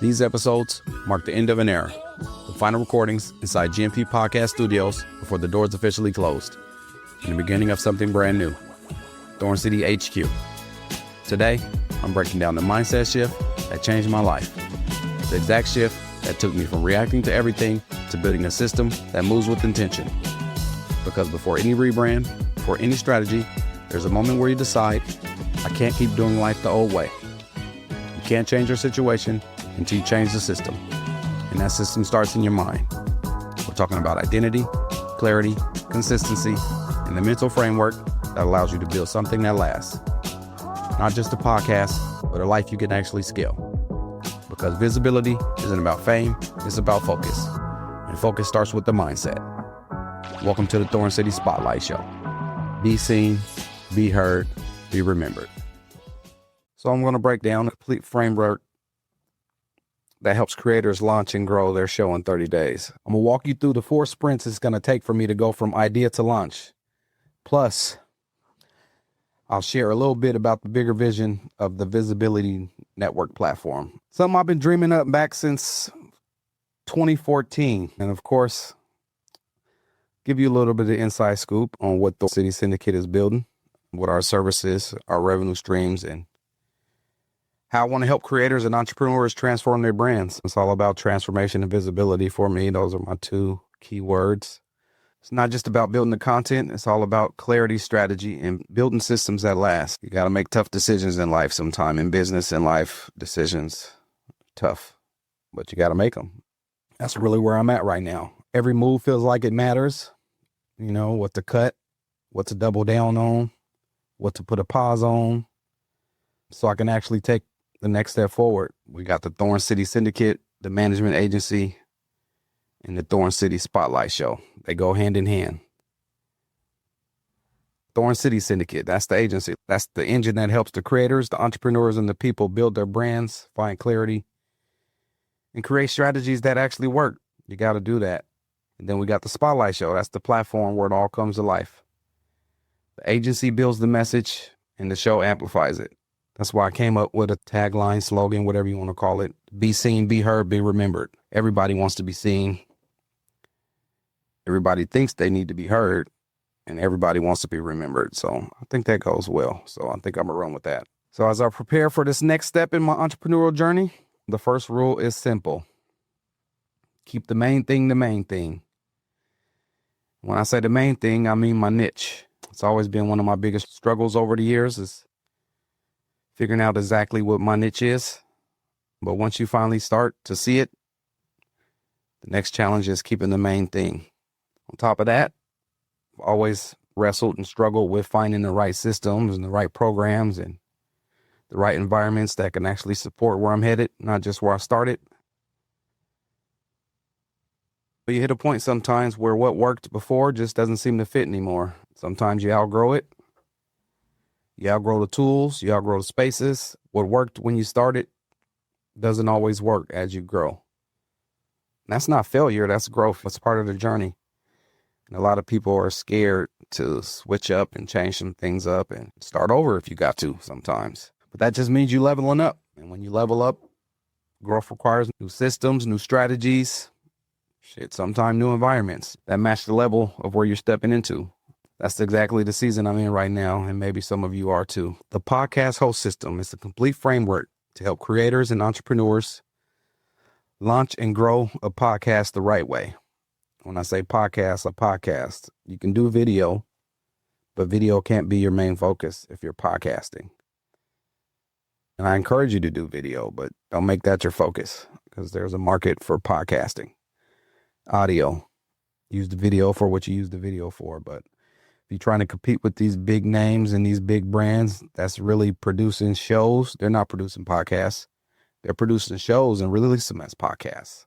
These episodes mark the end of an era, the final recordings inside GMP Podcast Studios before the doors officially closed, and the beginning of something brand new, Thorn City HQ. Today, I'm breaking down the mindset shift that changed my life, the exact shift that took me from reacting to everything to building a system that moves with intention. Because before any rebrand, before any strategy, there's a moment where you decide, I can't keep doing life the old way. You can't change your situation until you change the system. And that system starts in your mind. We're talking about identity, clarity, consistency, and the mental framework that allows you to build something that lasts. Not just a podcast, but a life you can actually scale. Because visibility isn't about fame, it's about focus. And focus starts with the mindset. Welcome to the Thorn City Spotlight Show. Be seen, be heard, be remembered. So I'm going to break down a complete framework that helps creators launch and grow their show in 30 days. I'm going to walk you through the 4 sprints it's going to take for me to go from idea to launch. Plus, I'll share a little bit about the bigger vision of the Visibility Network platform. Something I've been dreaming up back since 2014. And of course, give you a little bit of inside scoop on what the City Syndicate is building, what our services, our revenue streams, and how I want to help creators and entrepreneurs transform their brands. It's all about transformation and visibility for me. Those are my 2 key words. It's not just about building the content. It's all about clarity, strategy, and building systems that last. You got to make tough decisions in life sometime. In business and life, decisions, tough, but you got to make them. That's really where I'm at right now. Every move feels like it matters. You know, what to cut, what to double down on, what to put a pause on, so I can actually take the next step forward. We got the Thorn City Syndicate, the management agency, and the Thorn City Spotlight Show. They go hand in hand. Thorn City Syndicate, that's the agency. That's the engine that helps the creators, the entrepreneurs, and the people build their brands, find clarity, and create strategies that actually work. You got to do that. And then we got the Spotlight Show. That's the platform where it all comes to life. The agency builds the message, and the show amplifies it. That's why I came up with a tagline, slogan, whatever you want to call it. Be seen, be heard, be remembered. Everybody wants to be seen. Everybody thinks they need to be heard, and everybody wants to be remembered. So I think that goes well. So I think I'm going to run with that. So as I prepare for this next step in my entrepreneurial journey, the first rule is simple. Keep the main thing the main thing. When I say the main thing, I mean my niche. It's always been one of my biggest struggles over the years is figuring out exactly what my niche is. But once you finally start to see it, the next challenge is keeping the main thing. On top of that, I've always wrestled and struggled with finding the right systems and the right programs and the right environments that can actually support where I'm headed, not just where I started. But you hit a point sometimes where what worked before just doesn't seem to fit anymore. Sometimes you outgrow it. You outgrow the tools, you outgrow the spaces. What worked when you started doesn't always work as you grow. And that's not failure, that's growth. It's part of the journey. And a lot of people are scared to switch up and change some things up and start over if you got to sometimes. But that just means you leveling up. And when you level up, growth requires new systems, new strategies, sometimes new environments that match the level of where you're stepping into. That's exactly the season I'm in right now, and maybe some of you are too. The podcast host system is a complete framework to help creators and entrepreneurs launch and grow a podcast the right way. When I say podcast, a podcast, you can do video, but video can't be your main focus if you're podcasting. And I encourage you to do video, but don't make that your focus because there's a market for podcasting. Audio, use the video for what you use the video for, but if you're trying to compete with these big names and these big brands that's really producing shows, they're not producing podcasts. They're producing shows and release them as podcasts.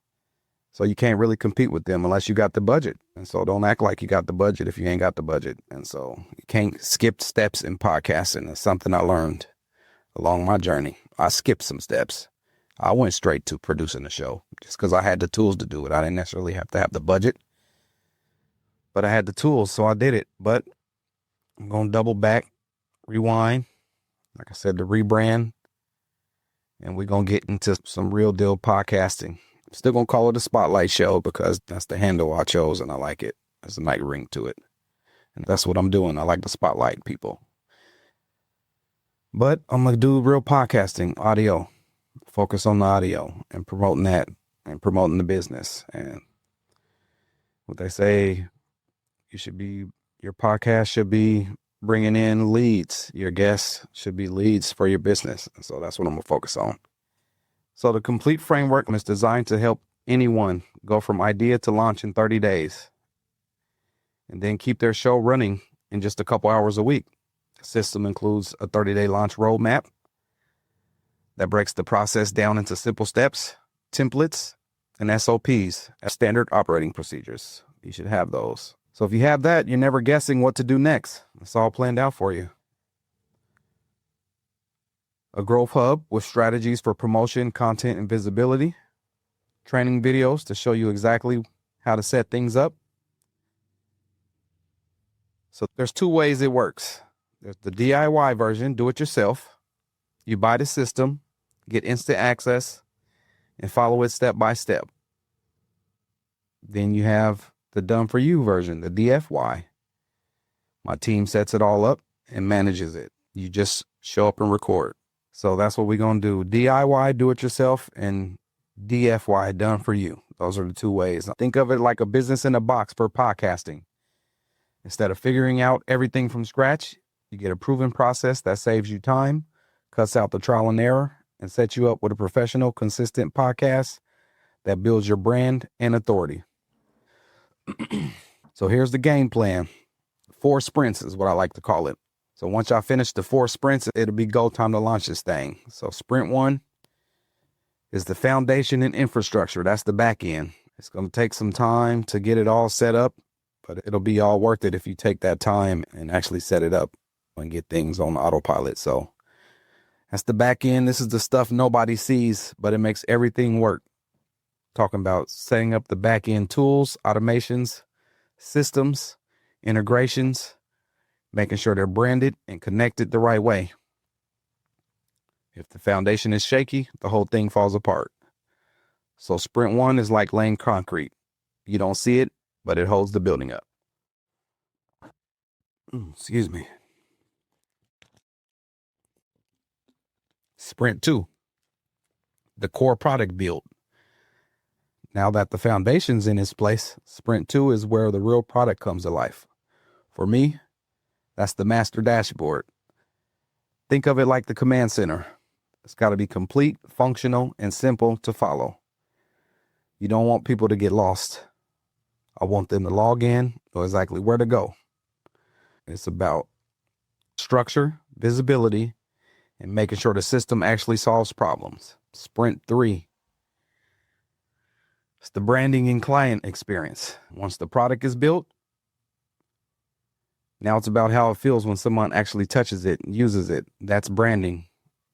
So you can't really compete with them unless you got the budget. And so don't act like you got the budget if you ain't got the budget. And so you can't skip steps in podcasting. It's something I learned along my journey. I skipped some steps. I went straight to producing a show just because I had the tools to do it. I didn't necessarily have to have the budget, but I had the tools, so I did it. But I'm going to double back, rewind, like I said, the rebrand, and we're going to get into some real deal podcasting. I'm still going to call it a spotlight show because that's the handle I chose and I like it. There's a nice ring to it. And that's what I'm doing. I like to spotlight people. But I'm going to do real podcasting, audio, focus on the audio and promoting that and promoting the business. And what they say, your podcast should be bringing in leads. Your guests should be leads for your business. So that's what I'm going to focus on. So the complete framework is designed to help anyone go from idea to launch in 30 days and then keep their show running in just a couple hours a week. The system includes a 30-day launch roadmap that breaks the process down into simple steps, templates, and SOPs, standard operating procedures. You should have those. So if you have that, you're never guessing what to do next. It's all planned out for you. A growth hub with strategies for promotion, content, and visibility. Training videos to show you exactly how to set things up. So there's two ways it works. There's the DIY version, do it yourself. You buy the system, get instant access, and follow it step by step. Then you have the done for you version, the DFY. My team sets it all up and manages it. You just show up and record. So that's what we're going to do. DIY, do it yourself, and DFY, done for you. Those are the two ways. Think of it like a business in a box for podcasting. Instead of figuring out everything from scratch, you get a proven process that saves you time, cuts out the trial and error, and sets you up with a professional, consistent podcast that builds your brand and authority. So here's the game plan. 4 sprints is what I like to call it. So once y'all finish the 4 sprints, it'll be go time to launch this thing. So sprint 1 is the foundation and infrastructure. That's the back end. It's going to take some time to get it all set up, but it'll be all worth it if you take that time and actually set it up and get things on autopilot. So that's the back end. This is the stuff nobody sees, but it makes everything work. Talking about setting up the back end tools, automations, systems, integrations, making sure they're branded and connected the right way. If the foundation is shaky, the whole thing falls apart. So sprint 1 is like laying concrete. You don't see it, but it holds the building up. Excuse me. Sprint 2, the core product build. Now that the foundation's in its place, sprint 2 is where the real product comes to life. For me, that's the master dashboard. Think of it like the command center. It's got to be complete, functional, and simple to follow. You don't want people to get lost. I want them to log in, know exactly where to go. It's about structure, visibility, and making sure the system actually solves problems. Sprint 3. It's the branding and client experience. Once the product is built, now it's about how it feels when someone actually touches it and uses it. That's branding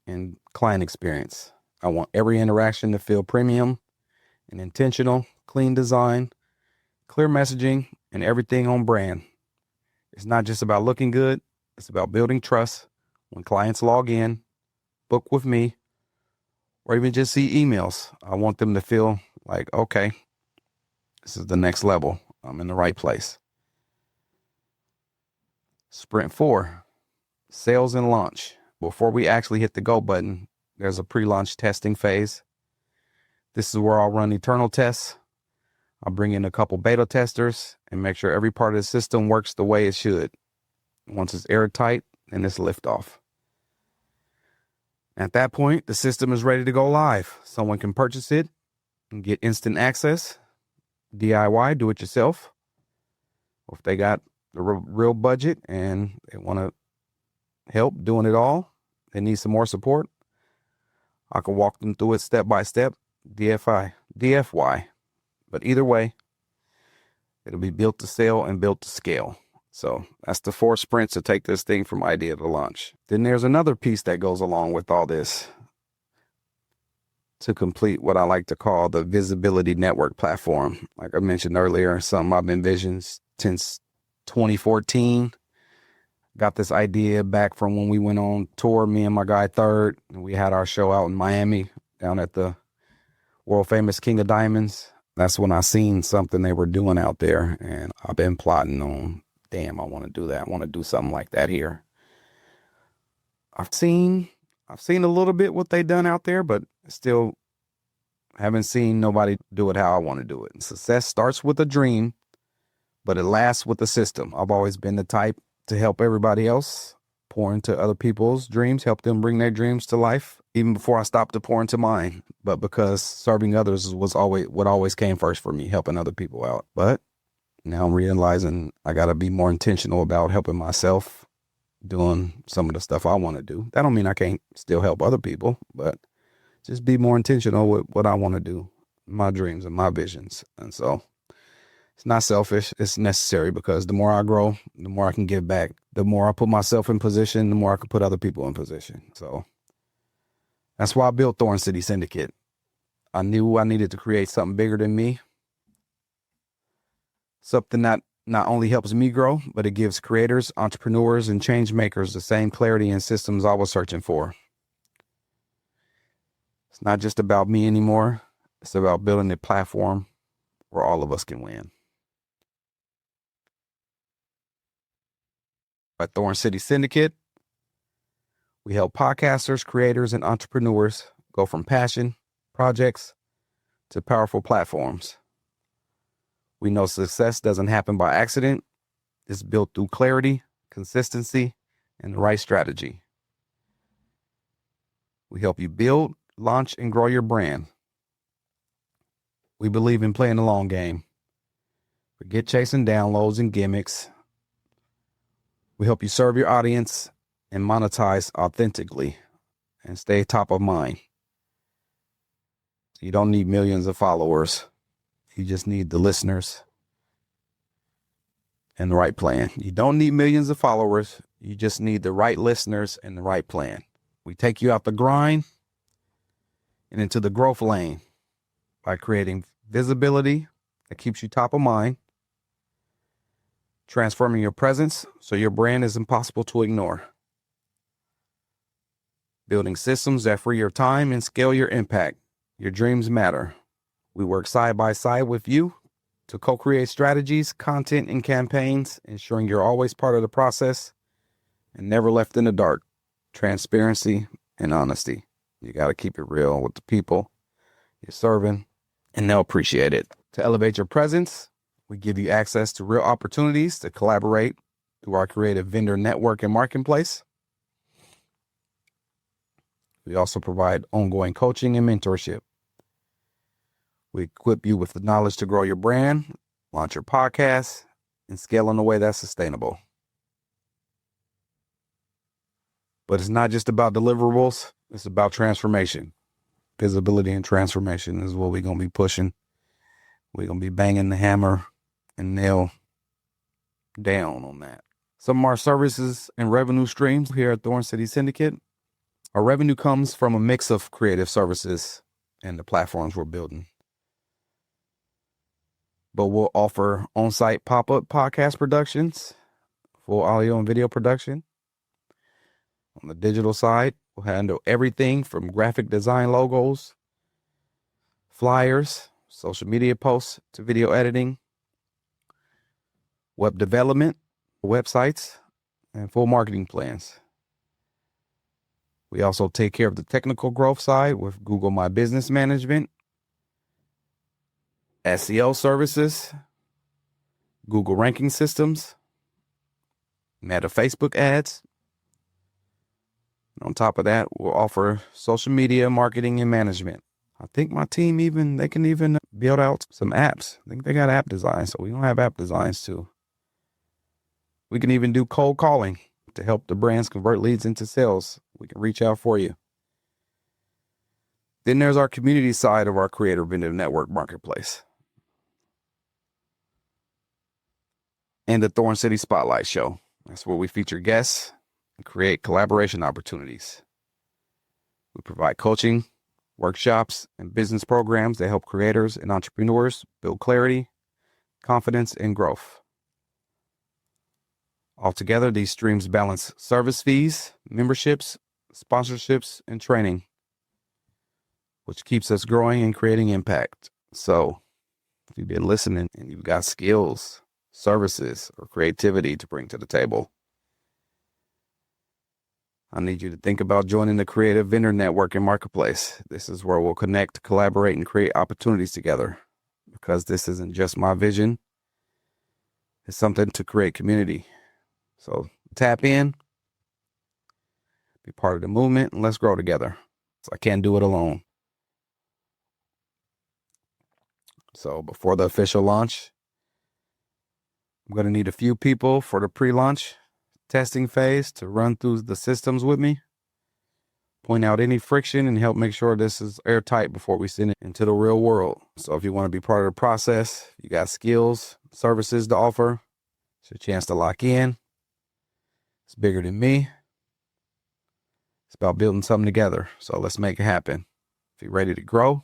and client experience. I want every interaction to feel premium and intentional, clean design, clear messaging, and everything on brand. It's not just about looking good. It's about building trust. When clients log in, book with me, or even just see emails, I want them to feel like, okay, this is the next level. I'm in the right place. Sprint 4, sales and launch. Before we actually hit the go button, there's a pre-launch testing phase. This is where I'll run internal tests. I'll bring in a couple beta testers and make sure every part of the system works the way it should. Once it's airtight, then it's liftoff. At that point, the system is ready to go live. Someone can purchase it and get instant access. DIY, do it yourself. Or if they got the real budget and they want to help doing it all, they need some more support, I can walk them through it step by step, DFY. But either way, it'll be built to sell and built to scale. So that's the 4 sprints to take this thing from idea to launch. Then there's another piece that goes along with all this to complete what I like to call the visibility network platform. Like I mentioned earlier, something I've envisioned since 2014. got this idea back from when we went on tour, me and my guy Third, and we had our show out in Miami down at the world famous King of Diamonds. That's when I seen something they were doing out there, and I've been plotting on, damn, I want to do that. I want to do something like that here. I've seen a little bit what they done out there, but still haven't seen nobody do it how I want to do it. And success starts with a dream, but it lasts with a system. I've always been the type to help everybody else, pour into other people's dreams, help them bring their dreams to life, even before I stopped to pour into mine. But because serving others was always what always came first for me, helping other people out. But now I'm realizing I got to be more intentional about helping myself, doing some of the stuff I want to do. That don't mean I can't still help other people, but just be more intentional with what I want to do, my dreams and my visions. And so it's not selfish. It's necessary, because the more I grow, the more I can give back. The more I put myself in position, the more I can put other people in position. So that's why I built Thorn City Syndicate. I knew I needed to create something bigger than me. Something that not only helps me grow, but it gives creators, entrepreneurs, and change makers the same clarity and systems I was searching for. It's not just about me anymore. It's about building a platform where all of us can win. At Thorn City Syndicate, we help podcasters, creators, and entrepreneurs go from passion projects to powerful platforms. We know success doesn't happen by accident. It's built through clarity, consistency, and the right strategy. We help you build, launch, and grow your brand. We believe in playing the long game. Forget chasing downloads and gimmicks. We help you serve your audience and monetize authentically and stay top of mind. You don't need millions of followers. You just need the listeners and the right plan. You don't need millions of followers. You just need the right listeners and the right plan. We take you out the grind and into the growth lane by creating visibility that keeps you top of mind, transforming your presence so your brand is impossible to ignore, building systems that free your time and scale your impact. Your dreams matter. We work side by side with you to co-create strategies, content, and campaigns, ensuring you're always part of the process and never left in the dark. Transparency and honesty. You got to keep it real with the people you're serving, and they'll appreciate it. To elevate your presence, we give you access to real opportunities to collaborate through our creative vendor network and marketplace. We also provide ongoing coaching and mentorship. We equip you with the knowledge to grow your brand, launch your podcast, and scale in a way that's sustainable. But it's not just about deliverables. It's about transformation. Visibility and transformation is what we're going to be pushing. We're going to be banging the hammer and nail down on that. Some of our services and revenue streams here at Thorn City Syndicate. Our revenue comes from a mix of creative services and the platforms we're building. But we'll offer on-site pop-up podcast productions, full audio and video production. On the digital side, we'll handle everything from graphic design logos, flyers, social media posts, to video editing, web development, websites, and full marketing plans. We also take care of the technical growth side with Google My Business Management, SEO services, Google ranking systems, Meta Facebook ads. On top of that, we'll offer social media marketing and management. I think my team they can even build out some apps. I think they got app design, so we don't have app designs too. We can even do cold calling to help the brands convert leads into sales. We can reach out for you. Then there's our community side of our Creator Vendor Network marketplace. And the Thorn City Spotlight Show. That's where we feature guests and create collaboration opportunities. We provide coaching, workshops, and business programs that help creators and entrepreneurs build clarity, confidence, and growth. Altogether, these streams balance service fees, memberships, sponsorships, and training, which keeps us growing and creating impact. So if you've been listening and you've got skills, services, or creativity to bring to the table, I need you to think about joining the Creative Vendor Network and Marketplace. This is where we'll connect, collaborate, and create opportunities together, because this isn't just my vision. It's something to create community. So tap in, be part of the movement, and let's grow together. So I can't do it alone. So before the official launch, I'm going to need a few people for the pre-launch testing phase to run through the systems with me, point out any friction, and help make sure this is airtight before we send it into the real world. So if you want to be part of the process, you got skills, services to offer, it's your chance to lock in. It's bigger than me. It's about building something together. So let's make it happen. If you're ready to grow,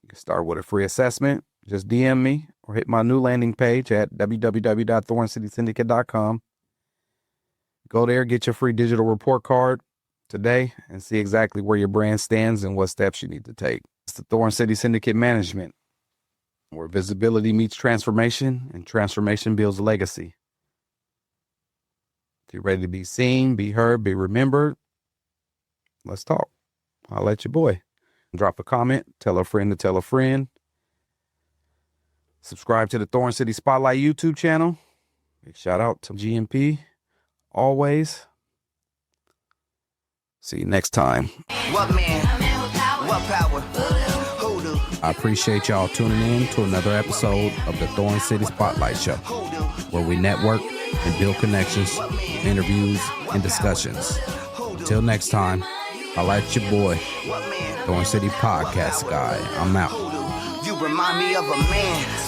you can start with a free assessment. Just DM me or hit my new landing page at www.thorncitysyndicate.com. Go there, get your free digital report card today, and see exactly where your brand stands and what steps you need to take. It's the Thorn City Syndicate Management, where visibility meets transformation and transformation builds legacy. If you're ready to be seen, be heard, be remembered, let's talk. I'll let your boy. Drop a comment, tell a friend to tell a friend. Subscribe to the Thorn City Spotlight YouTube channel. Big shout out to GMP. Always. See you next time. What man? What power? I appreciate y'all tuning in to another episode of the Thorn City Spotlight Show, where we network and build connections, interviews, and discussions. Until next time, I'll let your boy, Thorn City Podcast Guy. I'm out. You remind me of a man.